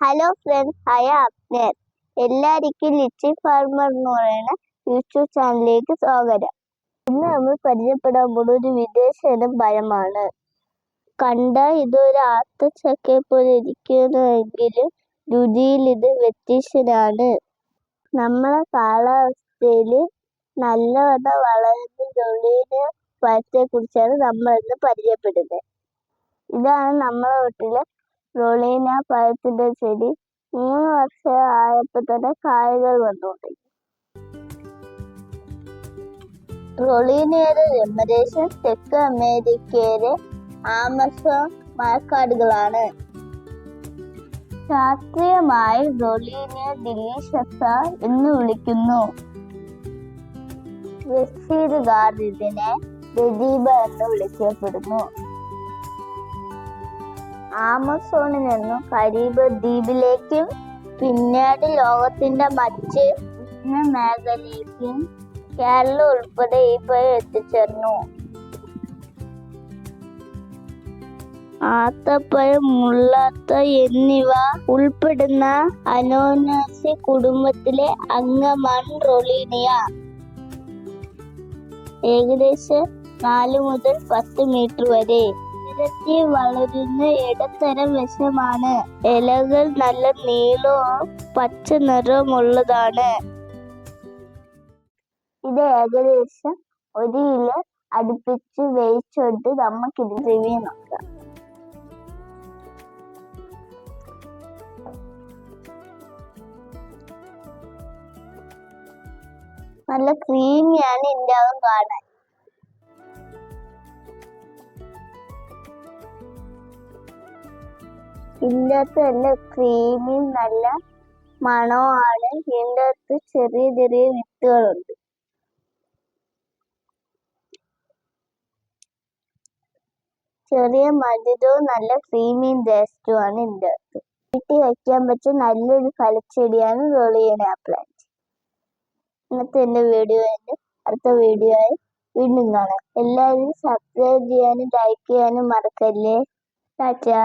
Hello friends, hi Abner. എല്ലാവർക്കും little farmer എന്ന് പറയുന്ന യൂട്യൂബ് ചാനലിലേക്ക് സ്വാഗതം. ഇന്ന് നമ്മൾ പരിചയപ്പെടാൻ പോകുന്ന ഒരു വിദേശ ഇനം പഴമാണ്. കണ്ട ഇതൊരു ആത്തച്ചക്കയെ പോലെ ഇരിക്കുന്നുവെങ്കിലും രുചിയിൽ ഇത് വ്യത്യസ്തനാണ്. നമ്മളെ കാലാവസ്ഥയിൽ നല്ലവണ്ണം വളരുന്ന റൊളീന പഴത്തെ കുറിച്ചാണ് നമ്മൾ ഇന്ന് പരിചയപ്പെടുന്നത്. ഇതാണ് നമ്മളെ വീട്ടിലെ റൊളീന പഴത്തിന്റെ ചെടി. 3 വർഷം ആയപ്പോൾ തന്നെ കായകൾ വന്നുകൊണ്ടിരിക്കും. റൊളീനയുടെ ജന്മദേശം തെക്ക് അമേരിക്കയിലെ ആമസോൺ മഴക്കാടുകളാണ്. ശാസ്ത്രീയമായി റൊളീനിയ ഡിലീഷ്യസ എന്ന് വിളിക്കുന്നു. റഷീദുകാർ ഇതിനെ രജീബ എന്ന് വിളിക്കപ്പെടുന്നു. ആമസോണിൽ നിന്നും കരീബ് ദ്വീപിലേക്കും പിന്നീട് ലോകത്തിന്റെ മറ്റ് മേഖലയിലേക്കും കേരളം ഉൾപ്പെടെ ഈ പഴം എത്തിച്ചേർന്നു. ആത്തപ്പഴം, മുള്ളാത്ത എന്നിവ ഉൾപ്പെടുന്ന അനോനാസി കുടുംബത്തിലെ അംഗമാണ് റൊളീനിയ. ഏകദേശം 4 മുതൽ 10 മീറ്റർ വരെ ഉയരത്തിൽ വളരുന്ന ഇടത്തരം വൃക്ഷമാണ്. ഇലകൾ നല്ല നീളവും പച്ച നിറമുള്ളതാണ്. ഇത് ഏകദേശം 1 കിലോ അടുപ്പിച്ച് വേവിച്ചെടുത്ത് നമുക്കിത് റിവ്യൂ നോക്കാം. നല്ല ക്രീമിയാണ് ഇതിൻ്റെ അകം കാണാൻ. ഇതിൻ്റെ അകത്ത് നല്ല ക്രീമിയും നല്ല മണവുമാണ്. ഇതിൻ്റെ അകത്ത് ചെറിയ ചെറിയ വിത്തുകളുണ്ട്. ചെറിയ മധുരവും നല്ല ക്രീമിയും ടേസ്റ്റുമാണ് ഇതിൻ്റെ അകത്ത്. വീട്ടിൽ വയ്ക്കാൻ പറ്റിയ നല്ലൊരു ഫലച്ചെടിയാണ് റൊളീന പ്ലാന്റ്. ഇന്നത്തെ എൻ്റെ വീഡിയോ അടുത്ത വീഡിയോ ആയി വീണ്ടും കാണാം. എല്ലാവരും സബ്സ്ക്രൈബ് ചെയ്യാനും ലൈക്ക് ചെയ്യാനും മറക്കല്ലേ. ടാറ്റാ.